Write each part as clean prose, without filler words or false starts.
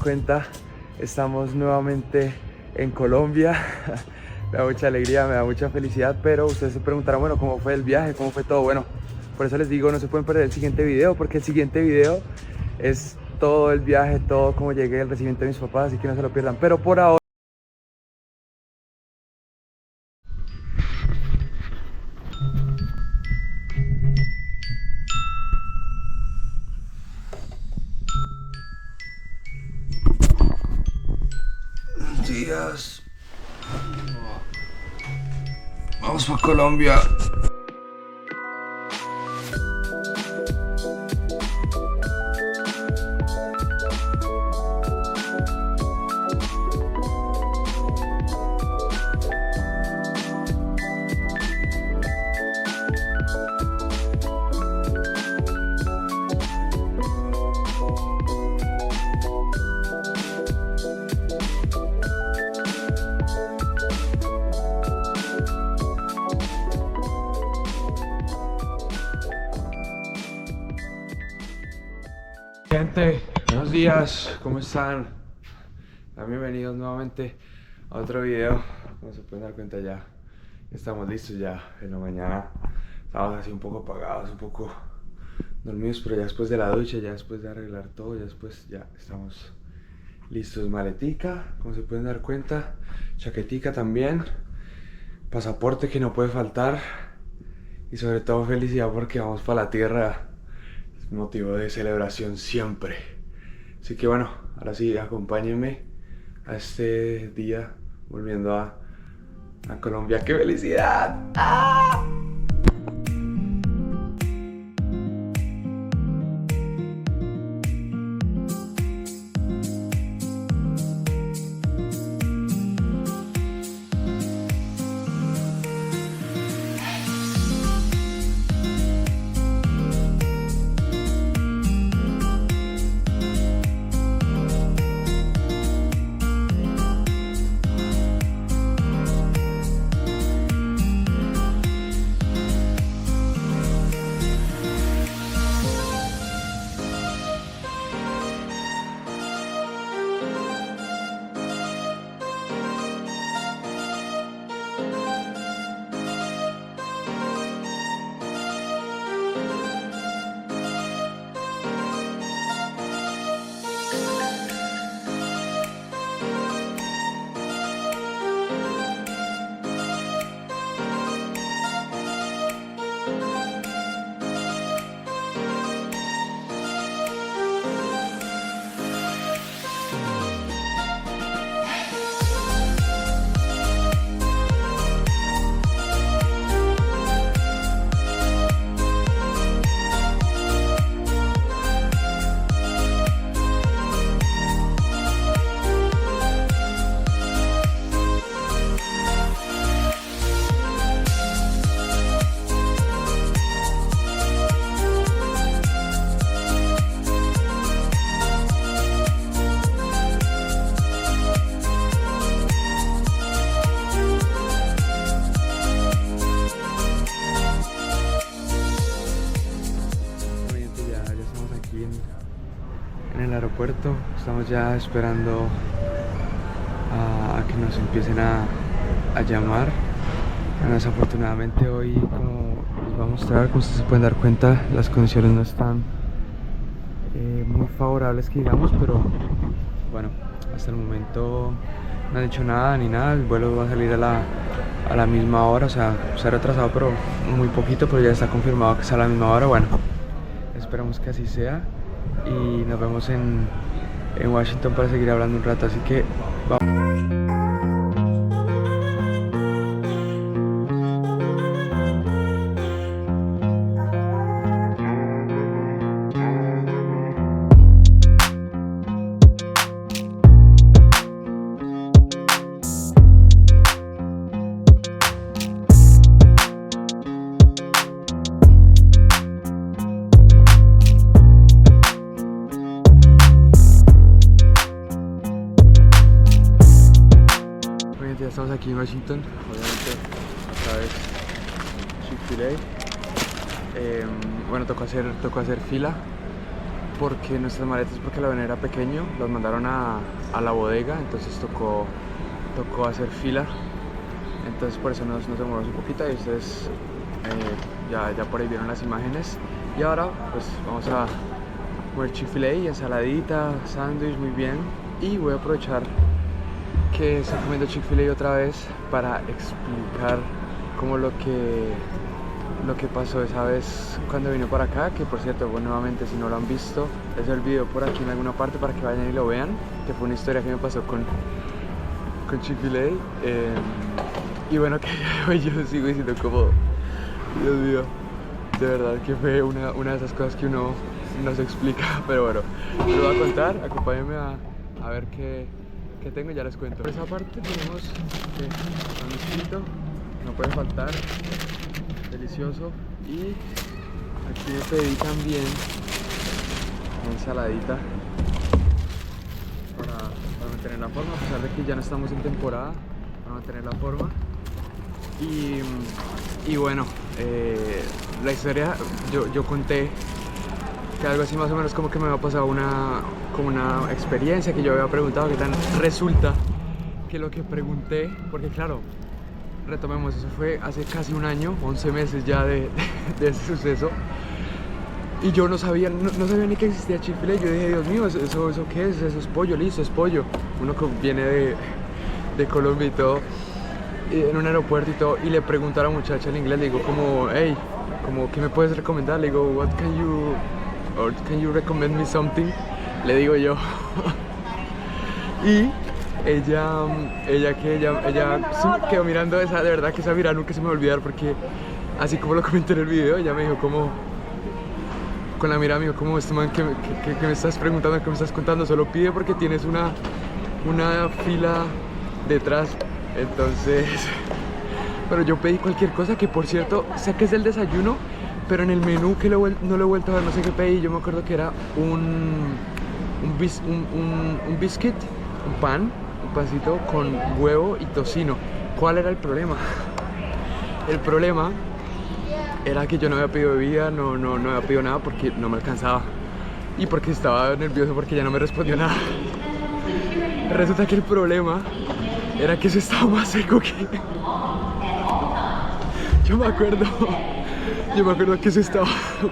Cuenta, estamos nuevamente en Colombia. Me da mucha alegría, me da mucha felicidad, pero ustedes se preguntarán, bueno, ¿cómo fue el viaje? ¿Cómo fue todo? Bueno, por eso les digo, no se pueden perder el siguiente video, porque el siguiente video es todo el viaje, todo cómo llegué, el recibimiento de mis papás, así que no se lo pierdan. Pero por ahora... días. Vamos para Colombia. Gente, buenos días, ¿cómo están? Bienvenidos nuevamente a otro video. Como se pueden dar cuenta, ya estamos listos ya en la mañana. Estamos así un poco apagados, un poco dormidos, pero ya después de la ducha, ya después de arreglar todo, ya después ya estamos listos. Maletica, como se pueden dar cuenta, chaquetica también, pasaporte que no puede faltar y sobre todo felicidad porque vamos para la tierra. Motivo de celebración siempre. Así que bueno, ahora sí, acompáñenme a este día volviendo a Colombia. ¡Qué felicidad! ¡Ah! En el aeropuerto, estamos ya esperando a que nos empiecen a llamar. Desafortunadamente hoy, como les voy a mostrar, como ustedes se pueden dar cuenta, las condiciones no están muy favorables que digamos, pero bueno, hasta el momento no han dicho nada ni nada. El vuelo va a salir a la misma hora, o sea, se ha retrasado pero muy poquito, pero ya está confirmado que sea a la misma hora. Bueno, esperamos que así sea y nos vemos en Washington para seguir hablando un rato, así que vamos. Ya estamos aquí en Washington, obviamente otra vez Chick-fil-A. Bueno, tocó hacer fila porque nuestras maletas, porque el avión era pequeño, las mandaron a la bodega, entonces tocó hacer fila. Entonces por eso nos demoramos un poquito y ustedes ya por ahí vieron las imágenes. Y ahora pues vamos a comer Chick-fil-A, ensaladita, sándwich, muy bien. Y voy a aprovechar que estoy comiendo Chick-fil-A otra vez para explicar como lo que pasó esa vez cuando vine para acá, que por cierto, bueno, nuevamente si no lo han visto, les doy el video por aquí en alguna parte para que vayan y lo vean, que fue una historia que me pasó con Chick-fil-A. Y bueno, que hoy yo sigo diciendo como, Dios mío, de verdad que fue una de esas cosas que uno no se explica, pero bueno, lo voy a contar, acompáñenme a ver qué tengo y ya les cuento. Por esa parte tenemos un escrito, no puede faltar, delicioso. Y aquí me pedí también una ensaladita para mantener la forma, a pesar de que ya no estamos en temporada, para mantener la forma. Y bueno, la historia, yo conté que algo así más o menos como que me había pasado como una experiencia que yo había preguntado, que tan resulta que lo que pregunté, porque claro, retomemos, eso fue hace casi un año, 11 meses ya de ese suceso, y yo no sabía ni que existía Chick-fil-A. Yo dije, Dios mío, ¿eso qué es? Eso es pollo, listo, es pollo. Uno que viene de Colombia y todo, en un aeropuerto y todo, y le pregunto a la muchacha en inglés, le digo como, hey, como, ¿qué me puedes recomendar? Le digo, what can you recommend me something? Le digo yo. Y ella quedó mirando esa, de verdad que esa mirada nunca se me va a olvidar, porque así como lo comenté en el video, ella me dijo como, con la mirada me dijo como, este man que me estás preguntando, que me estás contando, solo pide porque tienes una fila detrás. Entonces, pero yo pedí cualquier cosa, que por cierto, sé que es del desayuno, pero en el menú que no lo he vuelto a ver, no sé qué pedí. Yo me acuerdo que era un biscuit, un pancito con huevo y tocino. ¿Cuál era el problema? El problema era que yo no había pedido bebida, no había pedido nada porque no me alcanzaba. Y porque estaba nervioso porque ya no me respondió nada. Resulta que el problema era que eso estaba más seco que... Yo me acuerdo que eso estaba...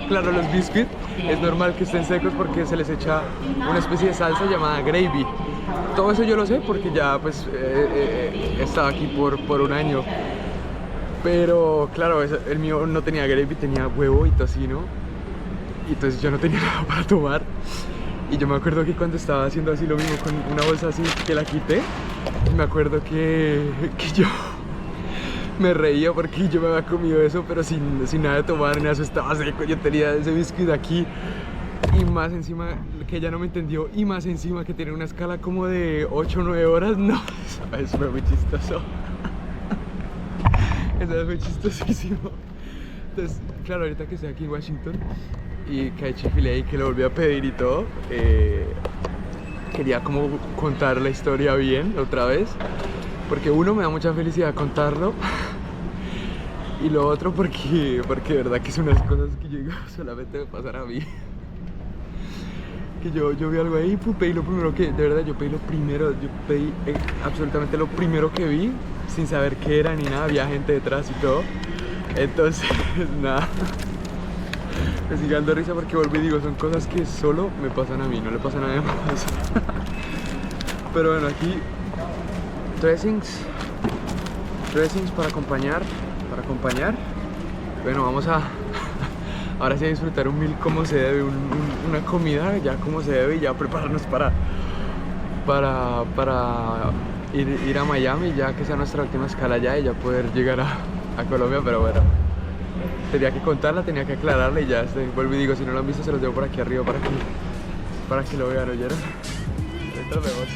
Claro, los biscuits es normal que estén secos porque se les echa una especie de salsa llamada gravy. Todo eso yo lo sé porque ya pues he estado aquí por un año. Pero claro, el mío no tenía gravy, tenía huevo y tocino. Y entonces yo no tenía nada para tomar. Y yo me acuerdo que cuando estaba haciendo así lo mismo con una bolsa así que la quité, me acuerdo que yo me reía porque yo me había comido eso, pero sin nada de tomar, ni nada, eso estaba seco. Yo tenía ese biscuit aquí y más encima que ella no me entendió, y más encima que tiene una escala como de 8 o 9 horas. No, eso fue muy chistoso. Eso fue chistosísimo. Entonces, claro, ahorita que estoy aquí en Washington y que hay Chick-fil-A y que lo volví a pedir y todo, quería como contar la historia bien otra vez, porque uno, me da mucha felicidad contarlo, y lo otro porque de verdad que son unas cosas que yo digo, solamente me pasan a mí. Que yo vi algo ahí, pedí lo primero que, de verdad, yo pedí absolutamente lo primero que vi, sin saber qué era ni nada, había gente detrás y todo. Entonces, nada, me sigo dando risa porque vuelvo y digo, son cosas que solo me pasan a mí, no le pasan a nadie más. Pero bueno, aquí dressings para acompañar. Bueno, vamos a ahora sí a disfrutar un meal como se debe, una comida ya como se debe, y ya prepararnos para ir a Miami, ya que sea nuestra última escala allá y ya poder llegar a Colombia. Pero bueno, tenía que contarla, tenía que aclararla, y ya vuelvo y digo, si no lo han visto se los dejo por aquí arriba para que lo vean, ¿oyeron? Ahorita nos vemos.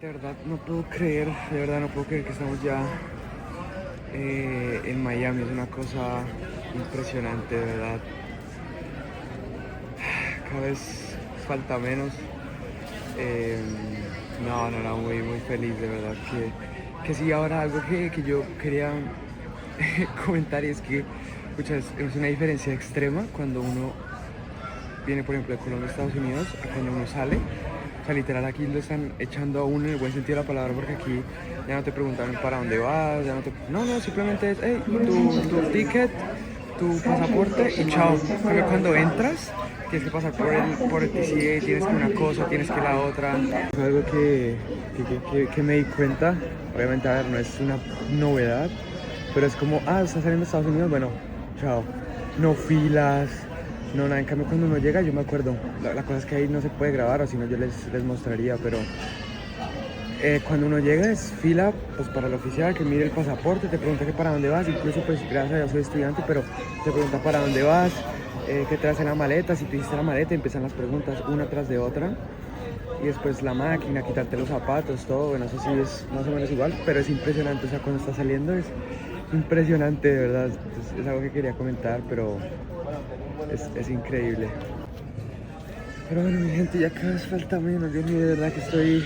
De verdad no puedo creer, de verdad no puedo creer que estamos ya en Miami. Es una cosa impresionante, de verdad. Cada vez falta menos. No, muy, muy feliz, de verdad. Que sí, ahora algo que yo quería comentar, y es que, escucha, es una diferencia extrema cuando uno viene, por ejemplo, de Colombia a Estados Unidos, a cuando uno sale. O sea, literal, aquí lo están echando a uno en el buen sentido de la palabra, porque aquí ya no te preguntan para dónde vas, ya no te... No, simplemente es, hey, tu ticket, tu pasaporte y chao. Pero cuando entras, tienes que pasar por el TCA, tienes que una cosa, tienes que la otra. Es algo que me di cuenta, obviamente, a ver, no es una novedad, pero es como, estás saliendo de Estados Unidos, bueno, chao. No filas, no nada. En cambio, cuando uno llega, yo me acuerdo, la cosa es que ahí no se puede grabar, o si no yo les mostraría, pero cuando uno llega es fila pues para el oficial que mire el pasaporte, te pregunta que para dónde vas, incluso pues gracias a Dios soy estudiante, pero te pregunta para dónde vas, qué traes en la maleta, si te hiciste la maleta, empiezan las preguntas una tras de otra, y después la máquina, quitarte los zapatos, todo. Bueno, eso sí es más o menos igual, pero es impresionante, o sea, cuando estás saliendo es impresionante, de verdad. Entonces, es algo que quería comentar, pero es increíble. Pero bueno, mi gente, ya cada vez falta menos. Yo de verdad que estoy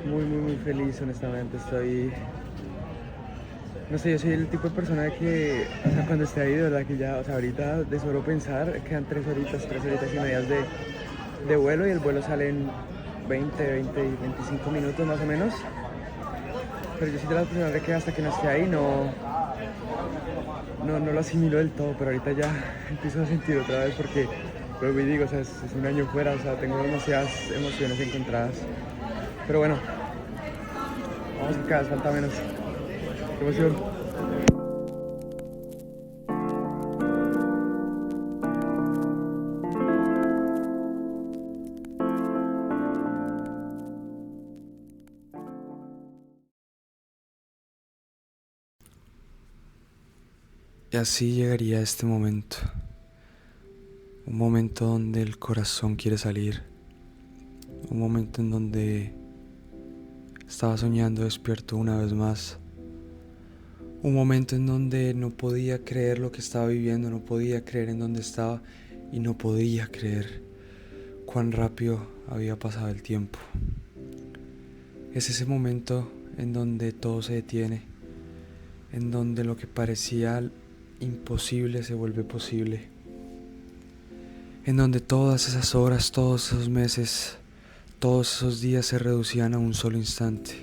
muy feliz, honestamente. No sé, yo soy el tipo de persona que, o sea, cuando esté ahí, de verdad que ya, o sea, ahorita de solo pensar, quedan 3 horitas y medias de vuelo, y el vuelo sale en 20 y 25 minutos más o menos. Pero yo soy de las personas de que hasta que no esté ahí no lo asimilo del todo, pero ahorita ya empiezo a sentir otra vez porque, luego digo, o sea, es un año fuera, o sea, tengo demasiadas emociones encontradas. Pero bueno, vamos, que cada vez falta menos. Qué emoción. Y así llegaría este momento. Un momento donde el corazón quiere salir. Un momento en donde estaba soñando despierto una vez más. Un momento en donde no podía creer lo que estaba viviendo, no podía creer en dónde estaba y no podía creer cuán rápido había pasado el tiempo. Es ese momento en donde todo se detiene, en donde lo que parecía imposible se vuelve posible, en donde todas esas horas, todos esos meses, todos esos días se reducían a un solo instante.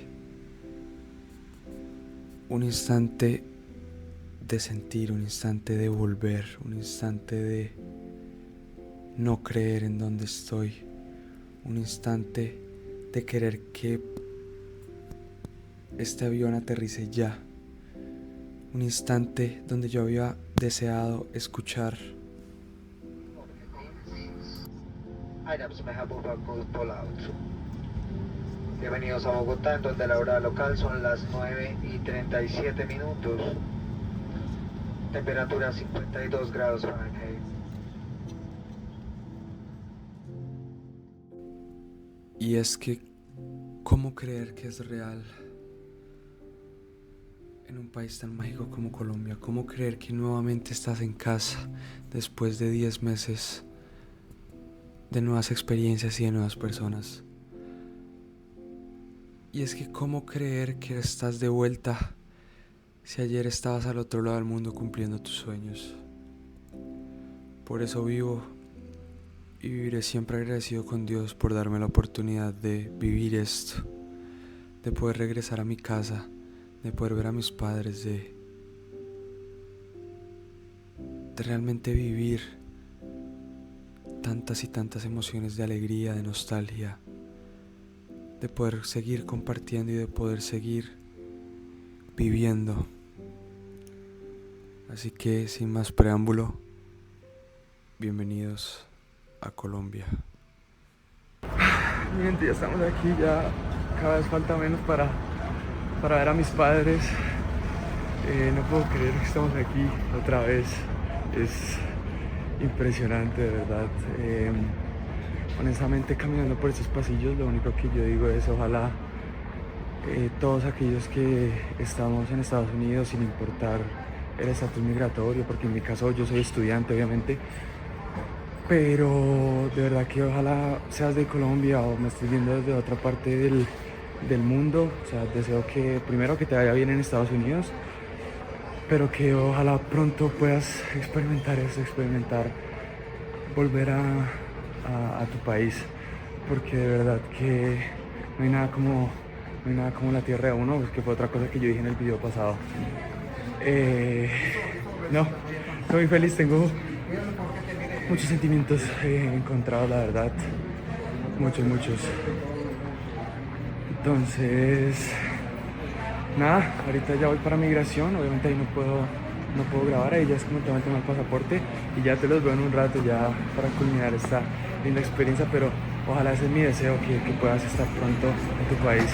Un instante de sentir, un instante de volver, un instante de no creer en donde estoy, un instante de querer que este avión aterrice ya, un instante donde yo había deseado escuchar. Bienvenidos a Bogotá, en donde la hora local son las 9:37. Temperatura 52 grados Fahrenheit. Y es que, ¿cómo creer que es real en un país tan mágico como Colombia? ¿Cómo creer que nuevamente estás en casa después de 10 meses de nuevas experiencias y de nuevas personas? Y es que, ¿cómo creer que estás de vuelta si ayer estabas al otro lado del mundo cumpliendo tus sueños? Por eso vivo y viviré siempre agradecido con Dios por darme la oportunidad de vivir esto, de poder regresar a mi casa, de poder ver a mis padres, de realmente vivir tantas y tantas emociones de alegría, de nostalgia, de poder seguir compartiendo y de poder seguir viviendo. Así que, sin más preámbulo, bienvenidos a Colombia. Mi gente, ya estamos aquí, ya cada vez falta menos para ver a mis padres. No puedo creer que estamos aquí otra vez. Es impresionante, de verdad. Honestamente, caminando por estos pasillos, lo único que yo digo es ojalá todos aquellos que estamos en Estados Unidos sin importar el estatus migratorio, porque en mi caso yo soy estudiante obviamente, pero de verdad que ojalá seas de Colombia o me estés viendo desde otra parte del mundo, o sea, deseo que primero que te vaya bien en Estados Unidos, pero que ojalá pronto puedas experimentar eso, experimentar volver a tu país, porque de verdad que no hay nada como la tierra de uno, pues, que fue otra cosa que yo dije en el video pasado. No, estoy muy feliz, tengo muchos sentimientos encontrados, la verdad, muchos. Entonces, nada, ahorita ya voy para migración, obviamente ahí no puedo grabar, ahí ya es como el tema del pasaporte y ya te los veo en un rato ya para culminar esta linda experiencia, pero ojalá ese es mi deseo, que puedas estar pronto en tu país.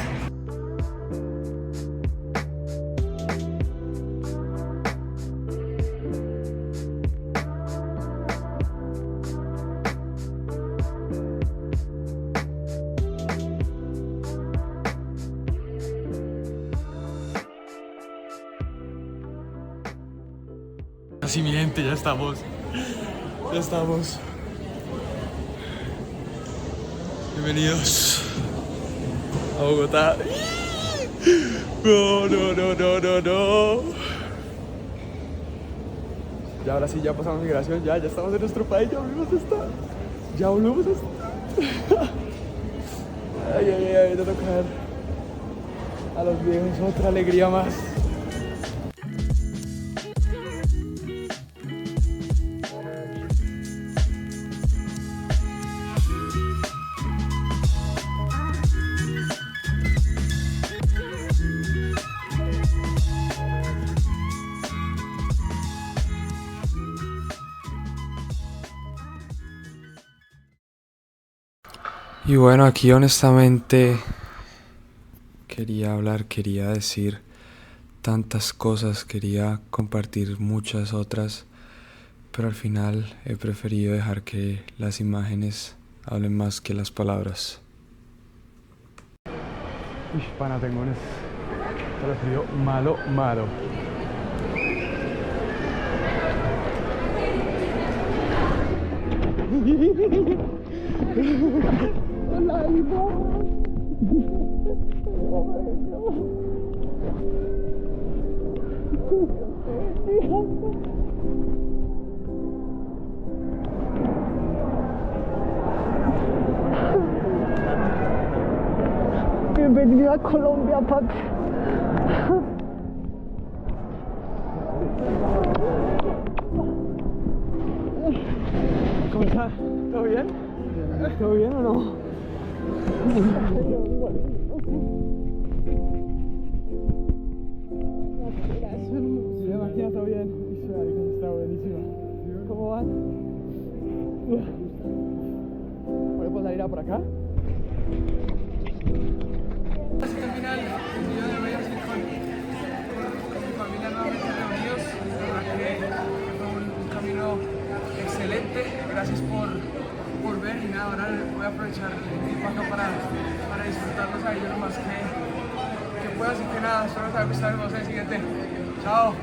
Así mi gente, ya estamos. Bienvenidos a Bogotá. No. Ya ahora sí, ya pasamos migración, ya estamos en nuestro país, ya volvimos a estar. Ay, de tocar a los viejos, otra alegría más. Y bueno, aquí honestamente quería decir tantas cosas, quería compartir muchas otras, pero al final he preferido dejar que las imágenes hablen más que las palabras. Uy, pana, tengo un frío malo. Bienvenido a Colombia, papi. ¿Cómo estás? ¿Todo bien? ¿Todo bien o no? Sí, la máquina está bien. Está buenísima. ¿Cómo van? ¿Podemos salir a por acá? Así que al final, el video de hoy así con mi familia nuevamente reunidos. La verdad que fue un camino excelente. Gracias por ver y nada, ahora voy a aprovechar el tiempo acá para disfrutarlos a ellos lo más que pueda. Así que nada, espero que les haya gustado. Nos vemos en el siguiente. Chao.